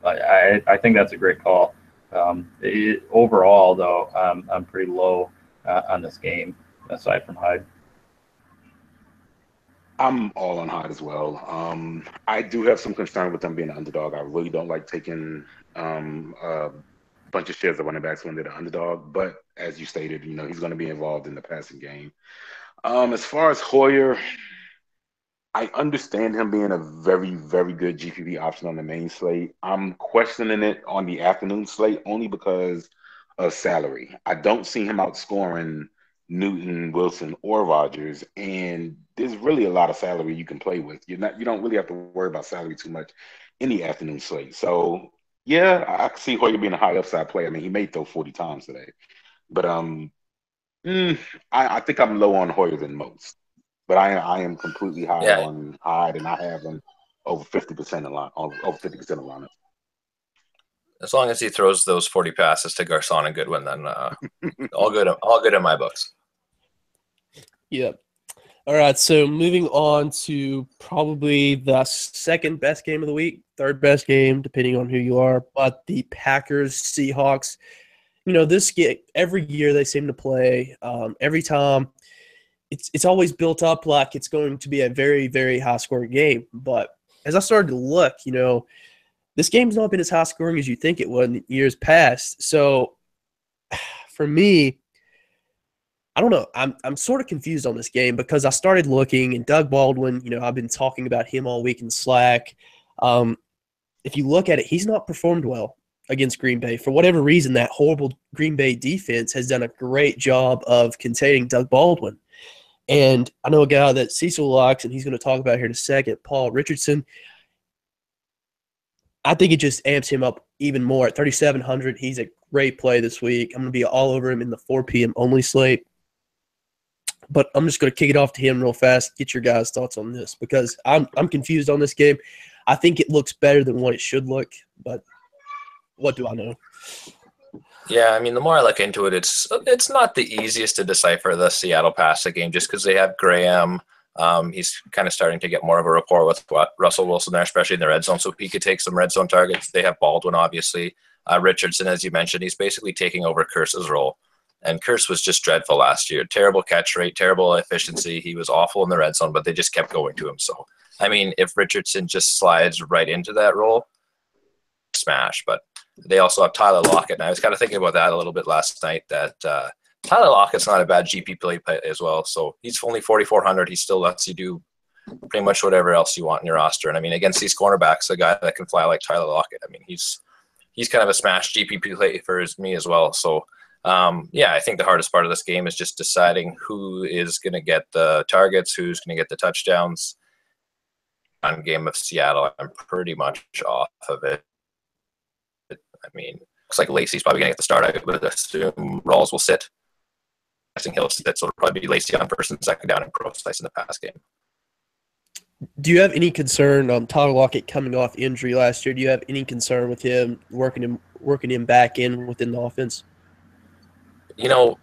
I think that's a great call. Overall, though, I'm pretty low on this game aside from Hyde. I'm all on Hyde as well. I do have some concern with them being an underdog. I really don't like taking a bunch of shares of running backs when they're the underdog. But as you stated, he's going to be involved in the passing game. As far as Hoyer, I understand him being a very, very good GPP option on the main slate. I'm questioning it on the afternoon slate only because of salary. I don't see him outscoring Newton, Wilson, or Rodgers, and there's really a lot of salary you can play with. You don't really have to worry about salary too much in the afternoon slate. So yeah, I can see Hoyer being a high upside play. I mean, he may throw 40 times today, but I think I'm low on Hoyer than most. But I am completely high on Hyde, and I have him over 50% over 50% of lineup. As long as he throws those 40 passes to Garçon and Goodwin, then all good in my books. Yep. All right, so moving on to probably the second best game of the week, third best game, depending on who you are, but the Packers-Seahawks. This game, every year they seem to play. Every time, it's always built up like it's going to be a very, very high-scoring game. But as I started to look, this game's not been as high-scoring as you think it would in years past. So for me, I don't know. I'm sort of confused on this game because I started looking, and Doug Baldwin, I've been talking about him all week in Slack. If you look at it, he's not performed well against Green Bay. For whatever reason, that horrible Green Bay defense has done a great job of containing Doug Baldwin. And I know a guy that Cecil likes, and he's going to talk about here in a second, Paul Richardson. I think it just amps him up even more. At 3,700, he's a great play this week. I'm going to be all over him in the 4 p.m. only slate. But I'm just going to kick it off to him real fast. Get your guys' thoughts on this because I'm confused on this game. I think it looks better than what it should look, but what do I know? Yeah, I mean, the more I look into it, it's not the easiest to decipher the Seattle passing game just because they have Graham. He's kind of starting to get more of a rapport with Russell Wilson there, especially in the red zone, so he could take some red zone targets. They have Baldwin, obviously. Richardson, as you mentioned, he's basically taking over Curse's role. And Curse was just dreadful last year. Terrible catch rate, terrible efficiency. He was awful in the red zone, but they just kept going to him. So, I mean, if Richardson just slides right into that role, smash. But they also have Tyler Lockett. And I was kind of thinking about that a little bit last night, that Tyler Lockett's not a bad GP play as well. So he's only 4,400. He still lets you do pretty much whatever else you want in your roster. And I mean, against these cornerbacks, a guy that can fly like Tyler Lockett, I mean, he's kind of a smash GP play for me as well. So, yeah, I think the hardest part of this game is just deciding who is going to get the targets, who's going to get the touchdowns. On game of Seattle, I'm pretty much off of it. I mean, looks like Lacey's probably going to get the start. I would assume Rawls will sit. I think he'll sit, so it'll probably be Lacey on first and second down and Procise in the pass game. Do you have any concern on Tyler Lockett coming off injury last year? Do you have any concern with him working him back in within the offense? You know,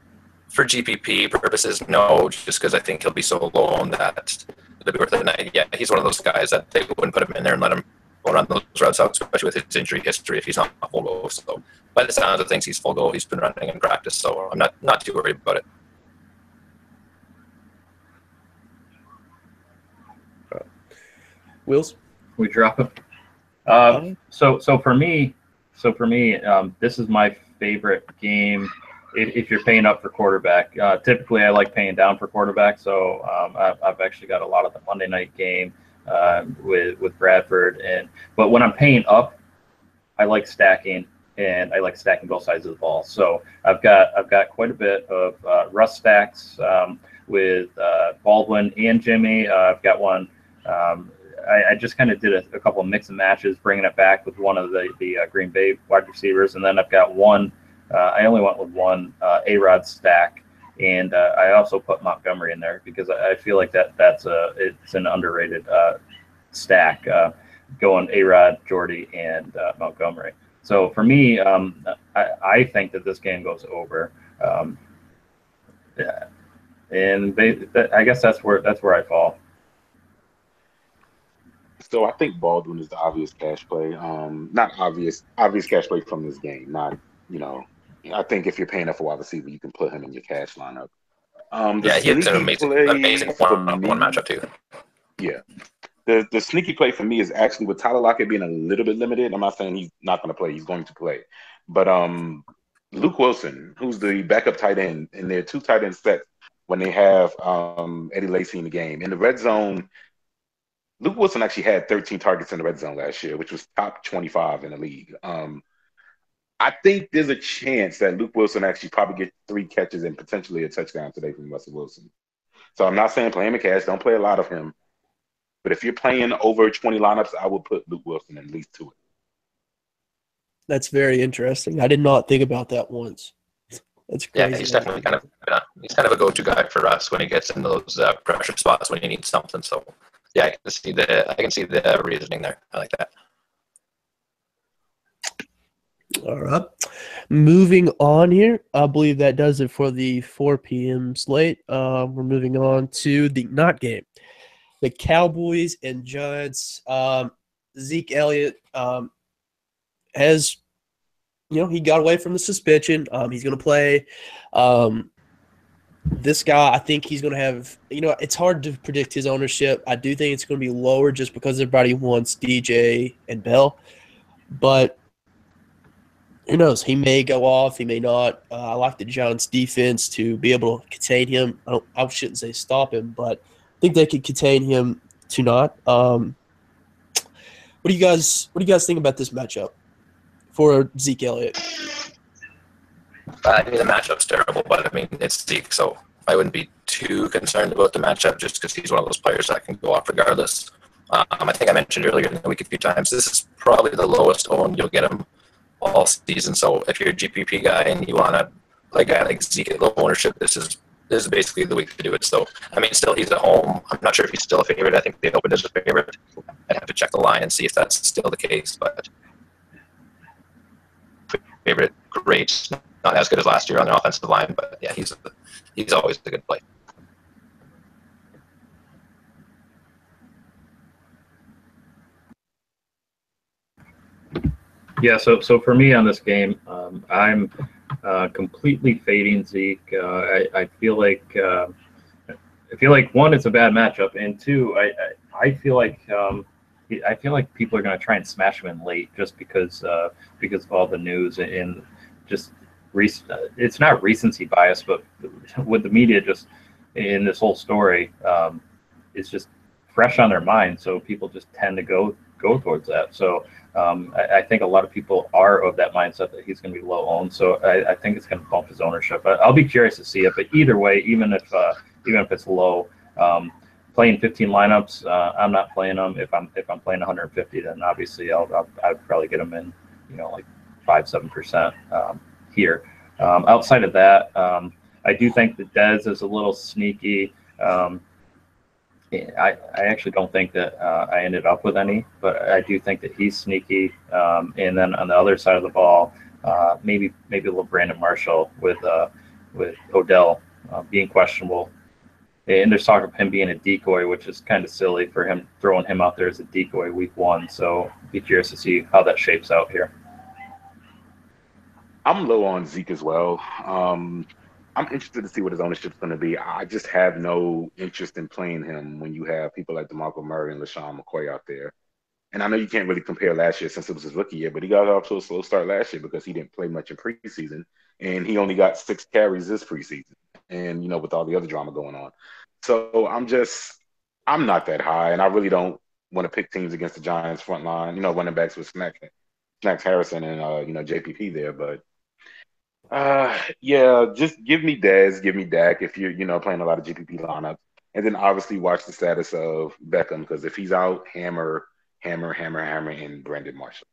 for GPP purposes, no, just because I think he'll be so low on that it'll be worth it. And yeah, he's one of those guys that they wouldn't put him in there and let him run those routes out, especially with his injury history if he's not full go. So by the sounds of things, he's full go. He's been running in practice, so I'm not too worried about it. Wills? We drop him. So for me, this is my favorite game. If you're paying up for quarterback, typically I like paying down for quarterback. So I've actually got a lot of the Monday night game with Bradford, but when I'm paying up, I like stacking, and I like stacking both sides of the ball. So I've got quite a bit of Russ stacks with Baldwin and Jimmy. I've got one. I just kind of did a couple of mix and matches, bringing it back with one of the Green Bay wide receivers, and then I've got one. I only went with one A-Rod stack, and I also put Montgomery in there because I feel like it's an underrated stack, going A-Rod, Jordy, and Montgomery. So for me, I think that this game goes over. Yeah, and I guess that's where I fall. So I think Baldwin is the obvious cash play. Not obvious cash play from this game. Not, I think if you're paying up for wide receiver, you can put him in your cash lineup. Yeah, he has an amazing one matchup too. Yeah. The sneaky play for me is actually with Tyler Lockett being a little bit limited. I'm not saying he's not going to play. He's going to play. But Luke Wilson, who's the backup tight end, and they're two tight end sets when they have Eddie Lacy in the game. In the red zone, Luke Wilson actually had 13 targets in the red zone last year, which was top 25 in the league. I think there's a chance that Luke Wilson actually probably gets 3 catches and potentially a touchdown today from Russell Wilson. So I'm not saying play him in cash. Don't play a lot of him. But if you're playing over 20 lineups, I would put Luke Wilson at least to it. That's very interesting. I did not think about that once. That's crazy. Yeah, he's definitely kind of a go-to guy for us when he gets in those pressure spots when he needs something. So yeah, I can see the reasoning there. I like that. All right. Moving on here. I believe that does it for the 4 p.m. slate. We're moving on to the not game. The Cowboys and Giants. Zeke Elliott has, he got away from the suspension. He's going to play. This guy, I think he's going to have, it's hard to predict his ownership. I do think it's going to be lower just because everybody wants DJ and Bell. But who knows? He may go off. He may not. I like the Giants' defense to be able to contain him. I shouldn't say stop him, but I think they could contain him to not. What do you guys think about this matchup for Zeke Elliott? I mean, the matchup's terrible, but I mean, it's Zeke, so I wouldn't be too concerned about the matchup just because he's one of those players that can go off regardless. I think I mentioned earlier in the week a few times, this is probably the lowest owned you'll get him all season. So if you're a GPP guy and you want to play a guy like Zeke at low ownership, this is basically the week to do it. So, I mean, still he's at home. I'm not sure if he's still a favorite. I think they opened as a favorite. I'd have to check the line and see if that's still the case, but favorite grade It's not as good as last year on the offensive line, but yeah, he's always a good play. Yeah, so for me on this game, I'm completely fading Zeke. I feel like one, it's a bad matchup, and two, I feel like people are going to try and smash him in late just because of all the news and just it's not recency bias, but with the media just in this whole story, it's just fresh on their mind, so people just tend to go towards that. So I think a lot of people are of that mindset that he's going to be low owned. So I think it's going to bump his ownership. I'll be curious to see it. But either way, even if it's low, playing 15 lineups, I'm not playing them. If I'm playing 150, then obviously I'd probably get them in, like 5-7% here. Outside of that, I do think that Dez is a little sneaky. I actually don't think that I ended up with any, but I do think that he's sneaky. And then on the other side of the ball, maybe a little Brandon Marshall with Odell being questionable. And there's talk of him being a decoy, which is kind of silly for him, throwing him out there as a decoy week 1. So be curious to see how that shapes out here. I'm low on Zeke as well. I'm interested to see what his ownership's going to be. I just have no interest in playing him when you have people like DeMarco Murray and LaShawn McCoy out there. And I know you can't really compare last year since it was his rookie year, but he got off to a slow start last year because he didn't play much in preseason, and he only got 6 carries this preseason, and with all the other drama going on. So I'm not that high, and I really don't want to pick teams against the Giants front line, running backs with Snacks Harrison and JPP there, but yeah, just give me Dez, give me Dak if you're, playing a lot of GPP lineups. And then obviously watch the status of Beckham, because if he's out, hammer, and Brandon Marshall.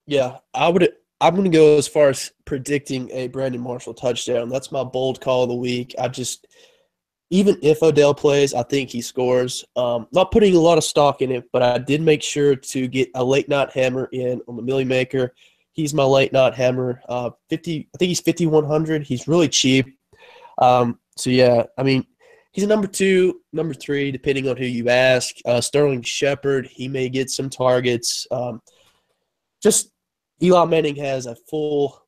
Yeah, I'm going to go as far as predicting a Brandon Marshall touchdown. That's my bold call of the week. Even if Odell plays, I think he scores. Not putting a lot of stock in it, but I did make sure to get a late night hammer in on the Millie Maker. He's my late night hammer. I think he's 5,100. He's really cheap. So yeah, I mean, he's a number 2, number 3, depending on who you ask. Sterling Shepard, he may get some targets. Just Eli Manning has a full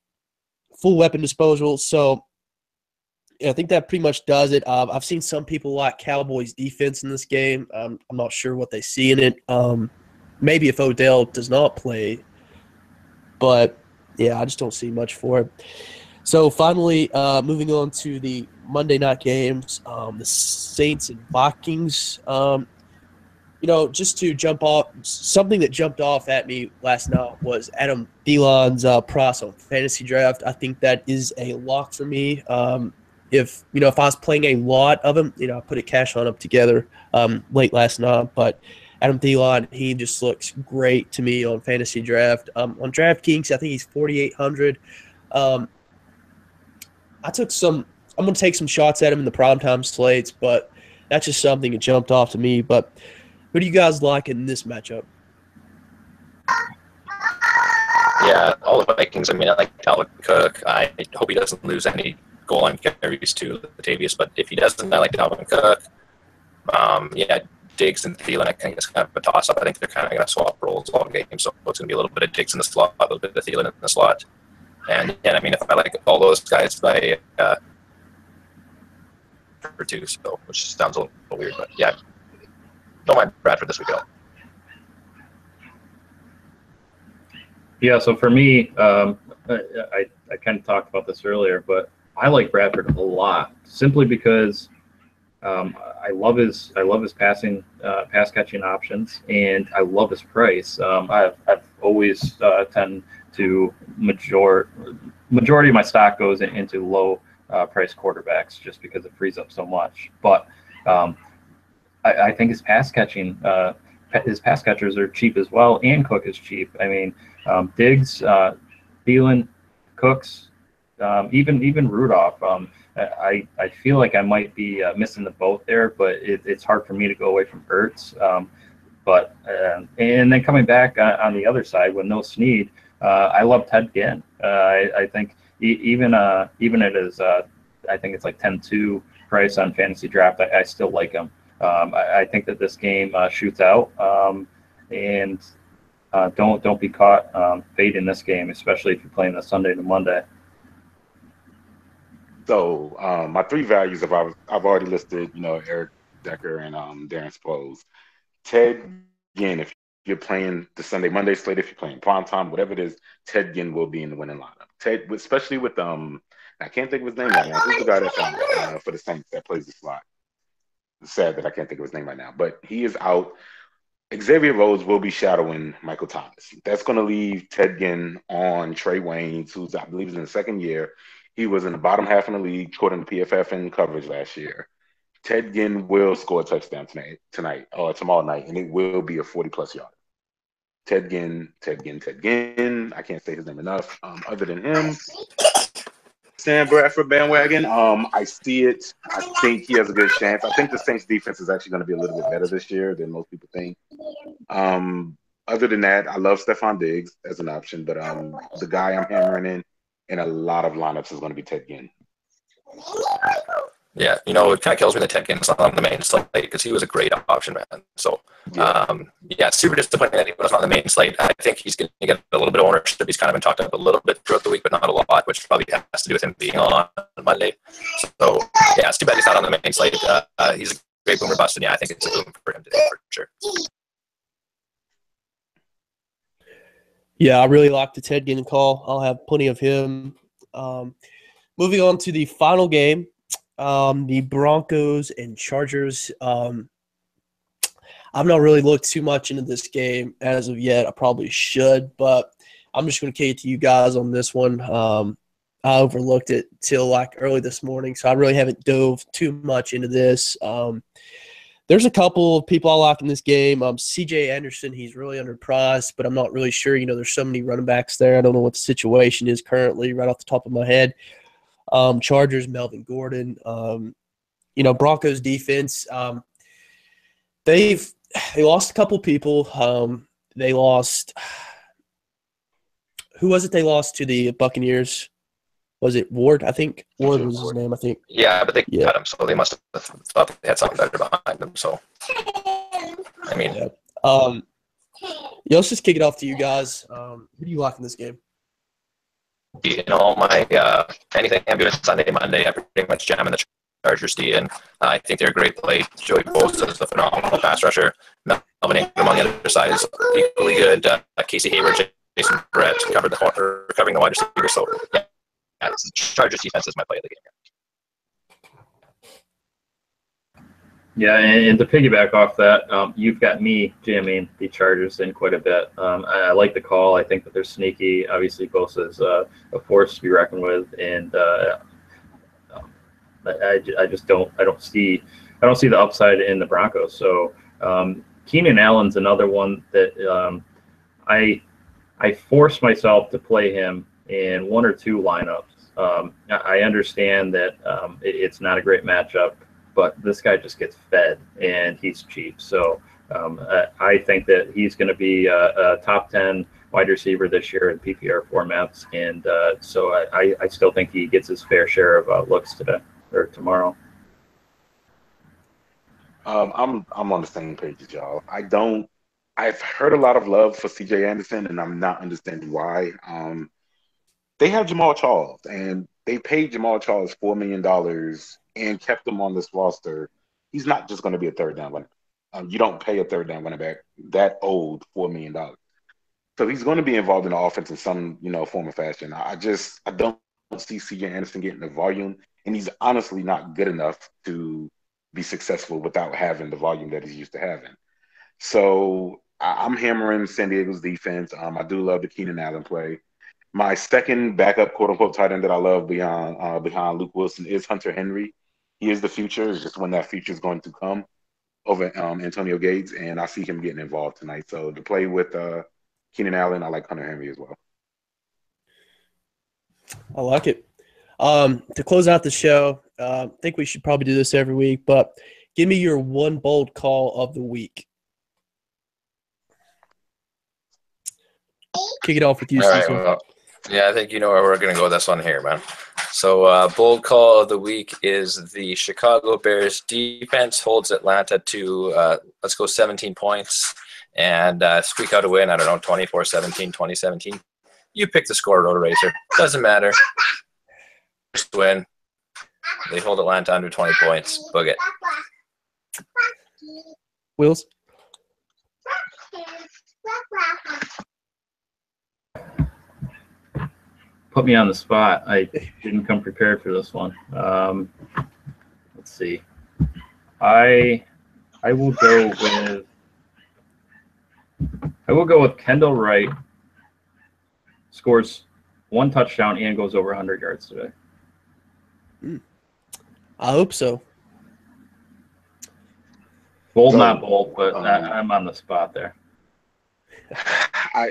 weapon disposal. So yeah, I think that pretty much does it. I've seen some people like Cowboys defense in this game. I'm not sure what they see in it. Maybe if Odell does not play. But, yeah, I just don't see much for it. So, finally, moving on to the Monday night games, the Saints and Vikings. Just to jump off, something that jumped off at me last night was Adam Thielen's price on Fantasy Draft. I think that is a lock for me. If I was playing a lot of him, I put a cash on him together late last night, but Adam Thielen, he just looks great to me on Fantasy Draft. On DraftKings, I think he's 4,800. I'm going to take some shots at him in the primetime slates, but that's just something that jumped off to me. But who do you guys like in this matchup? Yeah, all the Vikings. I mean, I like Dalvin Cook. I hope he doesn't lose any goal line carries to Latavius, but if he doesn't, I like Dalvin Cook. Yeah, Diggs and Thielen, I think it's kind of a toss-up. I think they're kind of going to swap roles all game, so it's going to be a little bit of Diggs in the slot, a little bit of Thielen in the slot. And I mean, if I like all those guys by for 2, so which sounds a little weird, but yeah, don't mind Bradford this week at all. Yeah, so for me, I kind of talked about this earlier, but I like Bradford a lot simply because I love his pass catching options, and I love his price. I've always tend to majority of my stock goes into low price quarterbacks just because it frees up so much. But I think his pass catchers are cheap as well, and Cook is cheap. I mean, Diggs, Thielen, Cooks, even Rudolph. I feel like I might be missing the boat there, but it's hard for me to go away from Ertz. And then coming back on the other side with no Snead, I love Ted Ginn. I think even at his, I think it's like 10-2 price on Fantasy Draft, I still like him. I think that this game shoots out, and don't be caught fading this game, especially if you're playing the Sunday to Monday. So my three values I've already listed. Eric Decker and Darren Sproles. Ted Ginn, if you're playing the Sunday Monday slate, if you're playing prime time, whatever it is, Ted Ginn will be in the winning lineup. Ted, especially with I can't think of his name right now. Who's the guy that's for the Saints that plays the slot? It's sad that I can't think of his name right now, but he is out. Xavier Rhodes will be shadowing Michael Thomas. That's going to leave Ted Ginn on Trey Waynes, who's I believe is in the second year. He was in the bottom half in the league, according to PFF in coverage last year. Ted Ginn will score a touchdown tomorrow night, and it will be a 40-plus yard. Ted Ginn. I can't say his name enough. Other than him, Sam Bradford bandwagon. I see it. I think he has a good chance. I think the Saints defense is actually going to be a little bit better this year than most people think. Other than that, I love Stephon Diggs as an option, but the guy I'm hammering in a lot of lineups is going to be Ted Ginn. Yeah, it kind of kills me that Ted Ginn's not on the main slate because he was a great option, man. So, super disappointing that he was on the main slate. I think he's going to get a little bit of ownership. He's kind of been talked up a little bit throughout the week, but not a lot, which probably has to do with him being on Monday. So, yeah, it's too bad he's not on the main slate. He's a great boomer bust, and I think it's a boom for him today for sure. Yeah, I really like the Ted Ginn call. I'll have plenty of him. Moving on to the final game. The Broncos and Chargers. I've not really looked too much into this game as of yet. I probably should, but I'm just going to kick it to you guys on this one. I overlooked it till early this morning, so I really haven't dove too much into this. There's a couple of people I like in this game. C.J. Anderson, he's really underpriced, but I'm not really sure. There's so many running backs there. I don't know what the situation is currently right off the top of my head. Chargers, Melvin Gordon. Broncos defense. They lost a couple people. They lost. Who was it? They lost to the Buccaneers. Was it Ward? I think Ward was his name. I think. Yeah, but they cut him, so they must have thought they had something better behind them. So, let's just kick it off to you guys. Who do you like in this game? My anything I'm doing Sunday, Monday, I pretty much jam in the Chargers D, and I think they're a great play. Joey Bosa is a phenomenal pass rusher. Melvin Ingram on the other side is equally good. Casey Hayward, Jason Brett covered the corner, covering the wide receiver. So, Chargers defense is my play of the game. Yeah, and to piggyback off that, you've got me jamming the Chargers in quite a bit. I like the call. I think that they're sneaky. Obviously, Bosa is a force to be reckoned with, and I just don't see the upside in the Broncos. So Keenan Allen's another one that I force myself to play him in one or two lineups. I understand that it's not a great matchup, but this guy just gets fed, and he's cheap. So I think that he's going to be a top 10 wide receiver this year in PPR formats, and so I still think he gets his fair share of looks today or tomorrow. I'm on the same page as y'all. I've heard a lot of love for C.J. Anderson, and I'm not understanding why. They have Jamal Charles, and they paid Jamal Charles $4 million and kept him on this roster. He's not just going to be a third down running back. You don't pay a third down running back that old $4 million. So he's going to be involved in the offense in some form or fashion. I don't see C.J. Anderson getting the volume, and he's honestly not good enough to be successful without having the volume that he's used to having. So I'm hammering San Diego's defense. I do love the Keenan Allen play. My second backup, quote-unquote, tight end that I love behind Luke Wilson is Hunter Henry. He is the future. It's just when that future is going to come over Antonio Gates, and I see him getting involved tonight. So to play with Keenan Allen, I like Hunter Henry as well. I like it. To close out the show, I think we should probably do this every week, but give me your one bold call of the week. kick it off with you, All right, Cecil. well, yeah, I think you know where we're going to go with this one here, man. So bold call of the week is the Chicago Bears defense holds Atlanta to, let's go 17 points and squeak out a win. I don't know, 24-17, 2017. You pick the score, Roto Racer. Doesn't matter. First win. They hold Atlanta under 20 points. Book it. Wills? Put me on the spot. I didn't come prepared for this one. Let's see. I will go with Kendall Wright. Scores 1 touchdown and goes over 100 yards today. I hope so. Bold, not bold, but I'm on the spot there.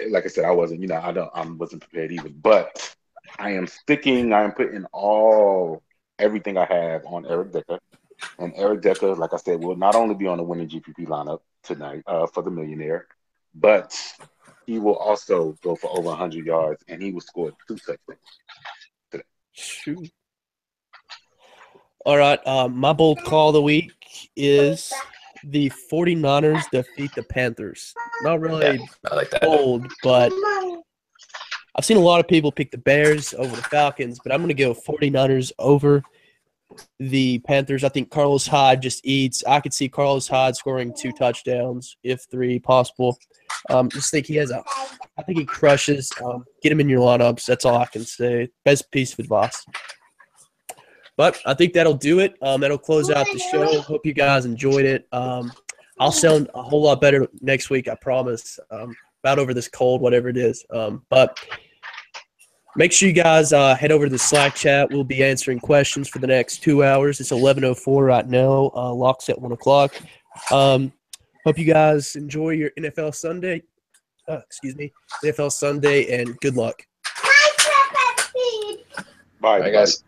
Like I said, I wasn't. I wasn't prepared either. But I am putting everything I have on Eric Decker, and Eric Decker, like I said, will not only be on the winning GPP lineup tonight for the millionaire, but he will also go for over 100 yards, and he will score 2 touchdowns today. Shoot. All right, my bold call of the week is the 49ers defeat the Panthers. Not really I like that. bold, but I've seen a lot of people pick the Bears over the Falcons, but I'm going to go 49ers over the Panthers. I think Carlos Hyde just eats. I could see Carlos Hyde scoring 2 touchdowns, if 3 possible. Just think I think he crushes. Get him in your lineups. That's all I can say. Best piece of advice. But I think that'll do it. That'll close out the show. Hope you guys enjoyed it. I'll sound a whole lot better next week, I promise. About over this cold, whatever it is. But make sure you guys head over to the Slack chat. We'll be answering questions for the next 2 hours. It's 11:04 right now. Locks at 1 o'clock. Hope you guys enjoy your NFL Sunday. NFL Sunday, and good luck. Bye, Bye, guys.